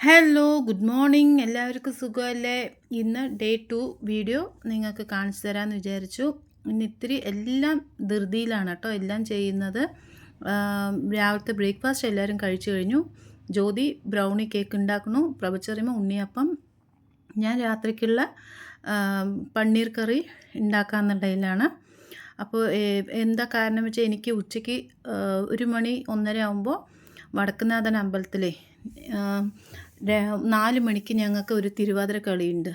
Hello good morning എല്ലാവർക്കും സുഖമല്ലേ. ഇന്ന് ഡേ 2 വീഡിയോ നിങ്ങൾക്ക് കാണിച്ചു തരാമെന്ന് വിചാരിച്ചു. ഇന്ന് ഇത്തിരി എല്ലാം ധൃതിയിലാണ് കേട്ടോ എല്ലാം ചെയ്യുന്നത്. രാവിലത്തെ ബ്രേക്ക്ഫാസ്റ്റ് എല്ലാവരും കഴിച്ചു കഴിഞ്ഞു. ജ്യോതി ബ്രൗണി കേക്ക് ഉണ്ടാക്കുന്നു, പ്രഭചറിമ ഉണ്ണിയപ്പം, ഞാൻ രാത്രിക്കുള്ള പന്നീർ കറി ഉണ്ടാക്കാമെന്നുള്ളതിലാണ്. അപ്പോൾ എന്താ കാരണം വെച്ചാൽ എനിക്ക് ഉച്ചയ്ക്ക് 1 മണി 1:30 ആകുമ്പോൾ വടക്കുന്നാഥൻ അമ്പലത്തിലെ 4 മണിക്ക് ഞങ്ങൾക്ക് ഒരു തിരുവാതിര കളിയുണ്ട്.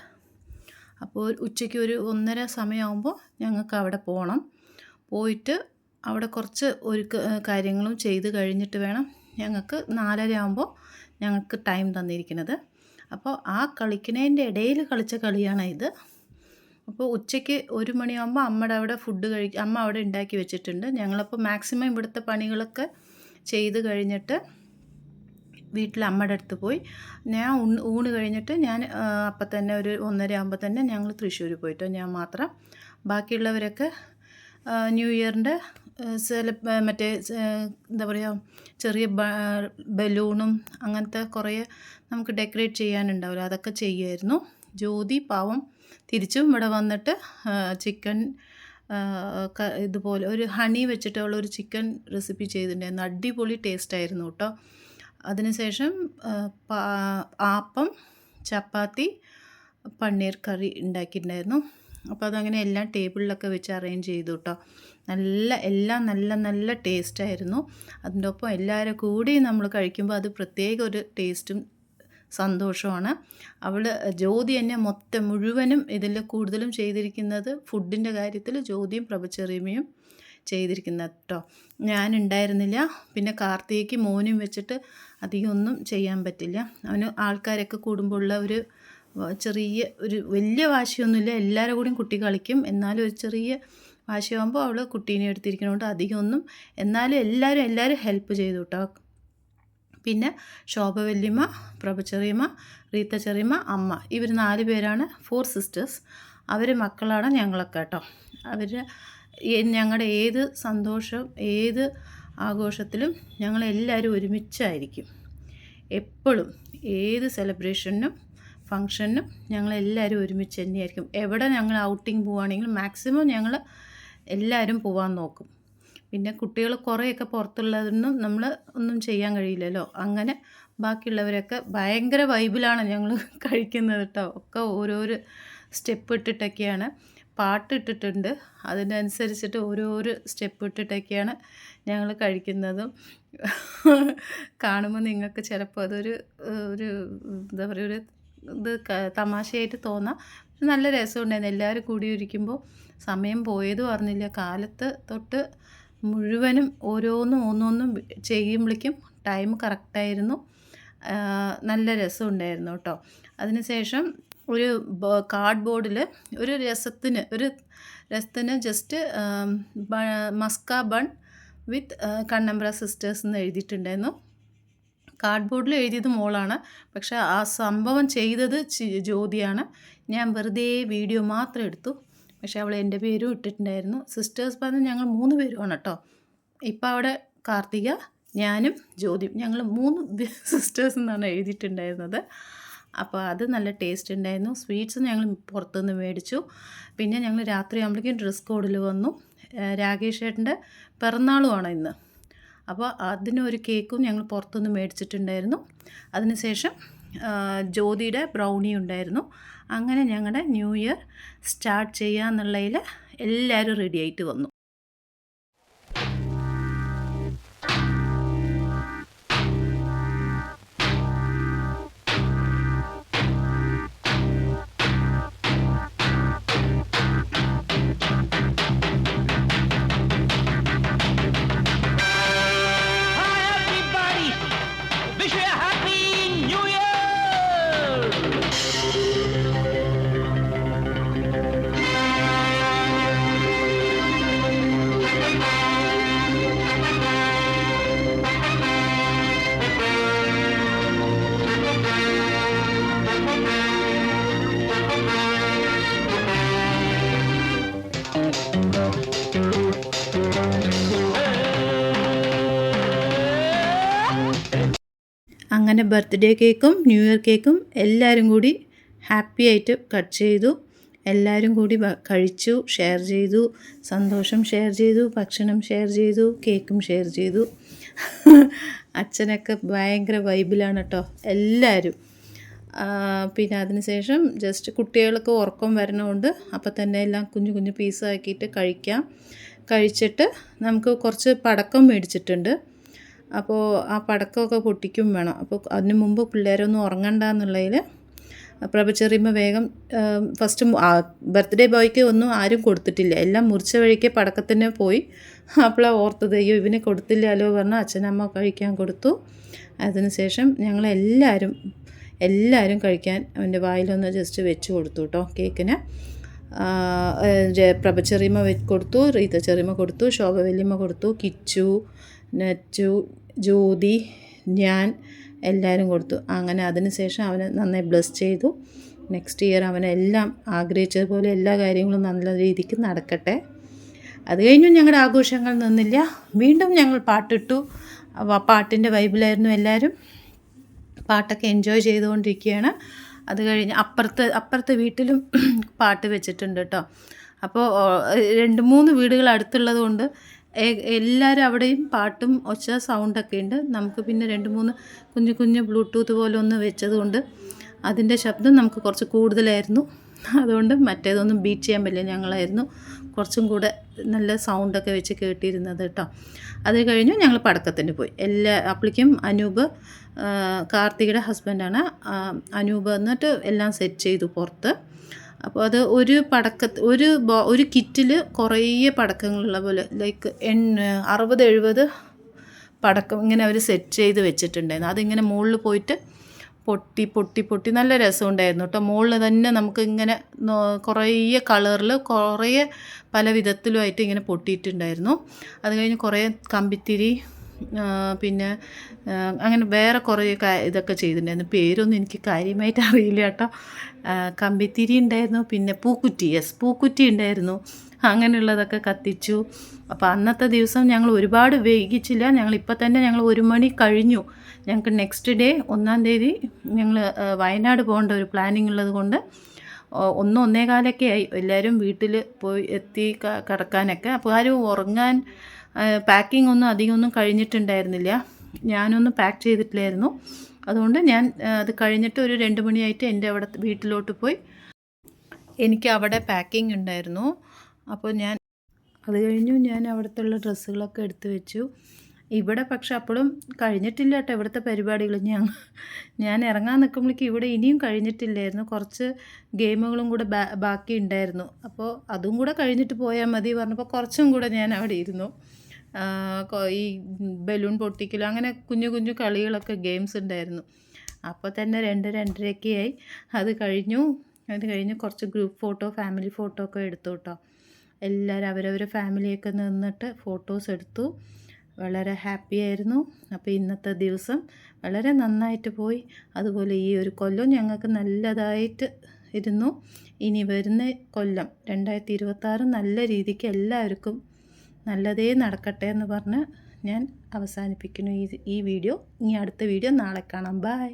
അപ്പോൾ ഉച്ചയ്ക്ക് ഒരു 1:30 സമയമാകുമ്പോൾ ഞങ്ങൾക്ക് അവിടെ പോകണം. പോയിട്ട് അവിടെ കുറച്ച് കാര്യങ്ങളും ചെയ്ത് കഴിഞ്ഞിട്ട് വേണം ഞങ്ങൾക്ക് 4:30 ആകുമ്പോൾ ഞങ്ങൾക്ക് ടൈം തന്നിരിക്കുന്നത്. അപ്പോൾ ആ കളിക്കുന്നതിൻ്റെ ഇടയിൽ കളിച്ച കളിയാണ് ഇത്. അപ്പോൾ ഉച്ചയ്ക്ക് 1 മണിയാകുമ്പോൾ അമ്മയുടെ അവിടെ അമ്മ അവിടെ ഉണ്ടാക്കി വെച്ചിട്ടുണ്ട്. ഞങ്ങളപ്പോൾ മാക്സിമം ഇവിടുത്തെ പണികളൊക്കെ ചെയ്ത് കഴിഞ്ഞിട്ട് വീട്ടിൽ അമ്മയുടെ അടുത്ത് പോയി ഞാൻ ഊണ് കഴിഞ്ഞിട്ട് ഞാൻ അപ്പം തന്നെ ഒരു 1:30 ആകുമ്പോൾ തന്നെ ഞങ്ങൾ തൃശ്ശൂർ പോയിട്ടോ. ഞാൻ മാത്രം, ബാക്കിയുള്ളവരൊക്കെ ന്യൂ ഇയറിൻ്റെ മറ്റേ എന്താ പറയുക ചെറിയ ബലൂണും അങ്ങനത്തെ കുറേ നമുക്ക് ഡെക്കറേറ്റ് ചെയ്യാനുണ്ടാവില്ല, അതൊക്കെ ചെയ്യുമായിരുന്നു. ജ്യോതി പാവം തിരിച്ചും ഇവിടെ വന്നിട്ട് ചിക്കൻ ഇതുപോലെ ഒരു ഹണി വെച്ചിട്ടുള്ള ഒരു ചിക്കൻ റെസിപ്പി ചെയ്തിട്ടുണ്ടായിരുന്നു. അടിപൊളി ടേസ്റ്റായിരുന്നു കേട്ടോ. അതിനുശേഷം ആപ്പം, ചപ്പാത്തി, പന്നീർ കറി ഉണ്ടാക്കിയിട്ടുണ്ടായിരുന്നു. അപ്പോൾ അതങ്ങനെ എല്ലാം ടേബിളിലൊക്കെ വെച്ച് അറേഞ്ച് ചെയ്തു കേട്ടോ. എല്ലാം നല്ല ടേസ്റ്റായിരുന്നു. അതിൻ്റെ ഒപ്പം എല്ലാവരും കൂടി നമ്മൾ കഴിക്കുമ്പോൾ അത് പ്രത്യേക ഒരു ടേസ്റ്റും സന്തോഷമാണ്. ജ്യോതി എന്നെ മുഴുവനും ഇതിൽ കൂടുതലും ചെയ്തിരിക്കുന്നത് ഫുഡിൻ്റെ കാര്യത്തിൽ ജ്യോതിയും പ്രഭചറിമയും ചെയ്തിരിക്കുന്നത് കേട്ടോ. ഞാൻ ഉണ്ടായിരുന്നില്ല. പിന്നെ കാർത്തികയ്ക്ക് മോനും വെച്ചിട്ട് അധികം ഒന്നും ചെയ്യാൻ പറ്റില്ല. അവന് ആൾക്കാരൊക്കെ കൂടുമ്പോഴുള്ള ഒരു വലിയ വാശിയൊന്നുമില്ല. എല്ലാവരും കൂടിയും കുട്ടി കളിക്കും. എന്നാലും ഒരു ചെറിയ വാശിയാകുമ്പോൾ അവൾ കുട്ടീനെ എടുത്തിരിക്കണോണ്ട് അധികമൊന്നും, എന്നാലും എല്ലാവരും ഹെൽപ്പ് ചെയ്തു കേട്ടോ. പിന്നെ ശോഭവല്യമ്മ, പ്രഭചറിമ, റീത്ത ചെറിമ, അമ്മ, ഇവർ 4 പേരാണ് 4 സിസ്റ്റേഴ്സ്. അവർ മക്കളാണ് ഞങ്ങളൊക്കെ കേട്ടോ. ഞങ്ങളുടെ ഏത് സന്തോഷം, ഏത് ആഘോഷത്തിലും ഞങ്ങളെല്ലാവരും ഒരുമിച്ചായിരിക്കും. എപ്പോഴും ഏത് സെലിബ്രേഷനും ഫങ്ഷനും ഞങ്ങളെല്ലാവരും ഒരുമിച്ച് തന്നെയായിരിക്കും. എവിടെ ഞങ്ങൾ ഔട്ടിങ് പോവുകയാണെങ്കിലും മാക്സിമം ഞങ്ങൾ എല്ലാവരും പോകാൻ നോക്കും. പിന്നെ കുട്ടികൾ കുറേയൊക്കെ പുറത്തുള്ളതൊന്നും നമ്മൾ ഒന്നും ചെയ്യാൻ കഴിയില്ലല്ലോ. അങ്ങനെ ബാക്കിയുള്ളവരൊക്കെ ഭയങ്കര വൈബിലാണ് ഞങ്ങൾ കഴിക്കുന്നത് കേട്ടോ. ഒക്കെ ഓരോരോ സ്റ്റെപ്പ് ഇട്ടിട്ടൊക്കെയാണ്, പാട്ട് ഇട്ടിട്ടുണ്ട്, അതിനനുസരിച്ചിട്ട് ഓരോരോ സ്റ്റെപ്പ് ഇട്ടിട്ടൊക്കെയാണ് ഞങ്ങൾ കഴിക്കുന്നതും. കാണുമ്പോൾ നിങ്ങൾക്ക് ചിലപ്പോൾ അതൊരു എന്താ പറയുക ഇത് തമാശയായിട്ട് തോന്നാം. നല്ല രസമുണ്ടായിരുന്നു. എല്ലാവരും കൂടി ഇരിക്കുമ്പോൾ സമയം പോയതും അറിഞ്ഞില്ല. കാലത്ത് തൊട്ട് മുഴുവനും ഒന്നൊന്നും ചെയ്യുമ്പോഴേക്കും ടൈം കറക്റ്റായിരുന്നു. നല്ല രസമുണ്ടായിരുന്നു കേട്ടോ. അതിനുശേഷം ഒരു കാർഡ് ബോർഡിൽ ഒരു രസത്തിന് ജസ്റ്റ് മസ്ക ബൺ വിത്ത് കണ്ണമ്പ്ര സിസ്റ്റേഴ്സ് എന്ന് എഴുതിയിട്ടുണ്ടായിരുന്നു. കാർഡ് ബോർഡിൽ എഴുതിയത് മോളാണ്, പക്ഷേ ആ സംഭവം ചെയ്തത് ജ്യോതിയാണ്. ഞാൻ വെറുതെ വീഡിയോ മാത്രം എടുത്തു. പക്ഷേ അവൾ എൻ്റെ പേരും ഇട്ടിട്ടുണ്ടായിരുന്നു. സിസ്റ്റേഴ്സ് പറഞ്ഞ് ഞങ്ങൾ 3 പേരുമാണ് കേട്ടോ. ഇപ്പം അവിടെ കാർത്തിക, ഞാനും ജ്യോതിയും, ഞങ്ങൾ 3 സിസ്റ്റേഴ്സ് എന്നാണ് എഴുതിയിട്ടുണ്ടായിരുന്നത്. അപ്പോൾ അത് നല്ല ടേസ്റ്റ് ഉണ്ടായിരുന്നു. സ്വീറ്റ്സ് ഞങ്ങൾ പുറത്തുനിന്ന് മേടിച്ചു. പിന്നെ ഞങ്ങൾ രാത്രി ആകുമ്പോഴേക്കും ഡ്രസ് കോഡിൽ വന്നു. രാകേഷ് ഏട്ടൻ്റെ പിറന്നാളുമാണ് ഇന്ന്. അപ്പോൾ അതിനൊരു കേക്കും ഞങ്ങൾ പുറത്തുനിന്ന് മേടിച്ചിട്ടുണ്ടായിരുന്നു. അതിനുശേഷം ജ്യോതിയുടെ ബ്രൗണി ഉണ്ടായിരുന്നു. അങ്ങനെ ഞങ്ങളുടെ ന്യൂ ഇയർ സ്റ്റാർട്ട് ചെയ്യാമെന്നുള്ളതിൽ എല്ലാവരും റെഡി ആയിട്ട് വന്നു. പിന്നെ ബർത്ത്ഡേ കേക്കും ന്യൂ ഇയർ കേക്കും എല്ലാവരും കൂടി ഹാപ്പി ആയിട്ട് കട്ട് ചെയ്തു. എല്ലാവരും കൂടി കഴിച്ചു, ഷെയർ ചെയ്തു, സന്തോഷം ഷെയർ ചെയ്തു, ഭക്ഷണം ഷെയർ ചെയ്തു, കേക്കും ഷെയർ ചെയ്തു. അച്ഛനൊക്കെ ഭയങ്കര വൈബിലാണ് കേട്ടോ എല്ലാവരും. പിന്നെ അതിന് ശേഷം ജസ്റ്റ് കുട്ടികൾക്ക് ഉറക്കം വരണമുണ്ട്. അപ്പോൾ തന്നെ എല്ലാം കുഞ്ഞു കുഞ്ഞു പീസാക്കിയിട്ട് കഴിക്കാം. കഴിച്ചിട്ട് നമുക്ക് കുറച്ച് പടക്കം മേടിച്ചിട്ടുണ്ട്. അപ്പോൾ ആ പടക്കമൊക്കെ പൊട്ടിക്കും വേണം. അപ്പോൾ അതിന് മുമ്പ് പിള്ളേരൊന്നും ഉറങ്ങണ്ട എന്നുള്ളതിൽ പ്രഭചെറിയുമ്മ വേഗം ഫസ്റ്റ് ബർത്ത്ഡേ ബോയ്ക്ക് ഒന്നും ആരും കൊടുത്തിട്ടില്ല. എല്ലാം മുറിച്ച വഴിക്ക് പടക്കത്തിന് പോയി. അപ്പോഴാണ് ഓർത്തത്, അയ്യോ ഇവന് കൊടുത്തില്ലല്ലോ പറഞ്ഞ് അച്ഛനമ്മ കഴിക്കാൻ കൊടുത്തു. അതിനുശേഷം എല്ലാവരും കഴിക്കാൻ അവൻ്റെ വായിലൊന്ന് ജസ്റ്റ് വെച്ച് കൊടുത്തു കേട്ടോ കേക്കിന്. പ്രഭചെറിയമ്മ കൊടുത്തു, റീത്ത ചെറിയമ്മ കൊടുത്തു, ശോഭ വല്യമ്മ കൊടുത്തു, കിച്ചു, നച്ചു, ജ്യോതി, ഞാൻ എല്ലാവരും കൊടുത്തു. അങ്ങനെ അതിനുശേഷം അവനെ നന്നായി ബ്ലെസ് ചെയ്തു. നെക്സ്റ്റ് ഇയർ അവനെല്ലാം ആഗ്രഹിച്ചതുപോലെ എല്ലാ കാര്യങ്ങളും നല്ല രീതിക്ക് നടക്കട്ടെ. അത് കഴിഞ്ഞു ഞങ്ങളുടെ ആഘോഷങ്ങൾ നിന്നില്ല. വീണ്ടും ഞങ്ങൾ പാട്ടിട്ടു. പാട്ടിൻ്റെ വൈബിലായിരുന്നു എല്ലാവരും. പാട്ടൊക്കെ എൻജോയ് ചെയ്തുകൊണ്ടിരിക്കുകയാണ്. അത് കഴിഞ്ഞ് അപ്പുറത്തെ വീട്ടിലും പാട്ട് വെച്ചിട്ടുണ്ട് കേട്ടോ. അപ്പോൾ 2-3 വീടുകൾ അടുത്തുള്ളത് കൊണ്ട് എല്ലാവരും അവിടെയും പാട്ടും ഒച്ച സൗണ്ടൊക്കെ ഉണ്ട്. നമുക്ക് പിന്നെ 2-3 കുഞ്ഞു ബ്ലൂടൂത്ത് പോലെ ഒന്ന് വെച്ചതുകൊണ്ട് അതിൻ്റെ ശബ്ദം നമുക്ക് കുറച്ച് കൂടുതലായിരുന്നു. അതുകൊണ്ട് മറ്റേതൊന്നും ബീറ്റ് ചെയ്യാൻ പറ്റില്ല. ഞങ്ങളായിരുന്നു കുറച്ചും കൂടെ നല്ല സൗണ്ടൊക്കെ വെച്ച് കേട്ടിരുന്നത് കേട്ടോ. അത് കഴിഞ്ഞു ഞങ്ങൾ പടക്കത്തിന് പോയി. അപ്പോഴേക്കും അനൂപ്, കാർത്തികയുടെ ഹസ്ബൻഡാണ് അനൂപ്, എന്നിട്ട് എല്ലാം സെറ്റ് ചെയ്തു പുറത്ത്. അപ്പോൾ അത് ഒരു കിറ്റിൽ കുറേ പടക്കങ്ങളുള്ള പോലെ ലൈക്ക് 60-70 പടക്കം ഇങ്ങനെ അവർ സെറ്റ് ചെയ്ത് വെച്ചിട്ടുണ്ടായിരുന്നു. അതിങ്ങനെ മുകളിൽ പോയിട്ട് പൊട്ടി നല്ല രസമുണ്ടായിരുന്നു കേട്ടോ. മുകളിൽ തന്നെ നമുക്ക് ഇങ്ങനെ കുറേ കളറിൽ കുറേ പല വിധത്തിലുമായിട്ട് ഇങ്ങനെ പൊട്ടിയിട്ടുണ്ടായിരുന്നു. അത് കഴിഞ്ഞ് കുറേ കമ്പിത്തിരി, പിന്നെ അങ്ങനെ വേറെ കുറേ ഇതൊക്കെ ചെയ്തിട്ടുണ്ടായിരുന്നു. പേരൊന്നും എനിക്ക് കാര്യമായിട്ട് അറിയില്ല കേട്ടോ. കമ്പിത്തിരി ഉണ്ടായിരുന്നു, പിന്നെ പൂക്കുറ്റി ഉണ്ടായിരുന്നു. അങ്ങനെയുള്ളതൊക്കെ കത്തിച്ചു. അപ്പോൾ അന്നത്തെ ദിവസം ഞങ്ങൾ ഒരുപാട് വൈകിച്ചില്ല. ഞങ്ങളിപ്പോൾ തന്നെ 1 മണി കഴിഞ്ഞു. ഞങ്ങൾക്ക് നെക്സ്റ്റ് ഡേ 1-ാം തീയതി ഞങ്ങൾ വയനാട് പോകേണ്ട ഒരു പ്ലാനിങ് ഉള്ളത് കൊണ്ട് 1-1:15 ആയി എല്ലാവരും വീട്ടിൽ പോയി എത്തി കിടക്കാനൊക്കെ. അപ്പോൾ ആരും ഉറങ്ങാൻ പാക്കിംഗ് ഒന്നും അധികമൊന്നും കഴിഞ്ഞിട്ടുണ്ടായിരുന്നില്ല. ഞാനൊന്നും പാക്ക് ചെയ്തിട്ടില്ലായിരുന്നു. അതുകൊണ്ട് ഞാൻ അത് കഴിഞ്ഞിട്ട് ഒരു 2 മണിയായിട്ട് എൻ്റെ അവിടെ വീട്ടിലോട്ട് പോയി. എനിക്ക് അവിടെ പാക്കിംഗ് ഉണ്ടായിരുന്നു. അപ്പോൾ അത് കഴിഞ്ഞു ഞാൻ അവിടുത്തെ ഡ്രസ്സുകളൊക്കെ എടുത്തു വെച്ചു. ഇവിടെ പക്ഷെ അപ്പോഴും കഴിഞ്ഞിട്ടില്ല കേട്ടോ ഇവിടുത്തെ പരിപാടികൾ. ഞാൻ ഇറങ്ങാൻ നിൽക്കുമ്പോഴേക്കും ഇവിടെ ഇനിയും കഴിഞ്ഞിട്ടില്ലായിരുന്നു. കുറച്ച് ഗെയിമുകളും കൂടെ ബാക്കി ഉണ്ടായിരുന്നു. അപ്പോൾ അതും കൂടെ കഴിഞ്ഞിട്ട് പോയാൽ മതി പറഞ്ഞപ്പോൾ കുറച്ചും കൂടെ ഞാൻ അവിടെ ഇരുന്നു. ഈ ബലൂൺ പൊട്ടിക്കലും അങ്ങനെ കുഞ്ഞു കുഞ്ഞു കളികളൊക്കെ ഗെയിംസ് ഉണ്ടായിരുന്നു. അപ്പോൾ തന്നെ 2-2:30 ആയി. അത് കഴിഞ്ഞ് കുറച്ച് ഗ്രൂപ്പ് ഫോട്ടോ, ഫാമിലി ഫോട്ടോ ഒക്കെ എടുത്തു കേട്ടോ. എല്ലാവരും അവരവരെ ഫാമിലിയൊക്കെ നിന്നിട്ട് ഫോട്ടോസ് എടുത്തു. വളരെ ഹാപ്പി ആയിരുന്നു. അപ്പോൾ ഇന്നത്തെ ദിവസം വളരെ നന്നായിട്ട് പോയി. അതുപോലെ ഈ ഒരു കൊല്ലം ഞങ്ങൾക്ക് നല്ലതായിട്ട് ഇരുന്നു. ഇനി വരുന്ന കൊല്ലം 2026 നല്ല രീതിക്ക് എല്ലാവർക്കും നല്ലതേ നടക്കട്ടെ എന്ന് പറഞ്ഞ് ഞാൻ അവസാനിപ്പിക്കുന്നു ഈ വീഡിയോ. ഇനി അടുത്ത വീഡിയോ നാളെ കാണാം. ബൈ.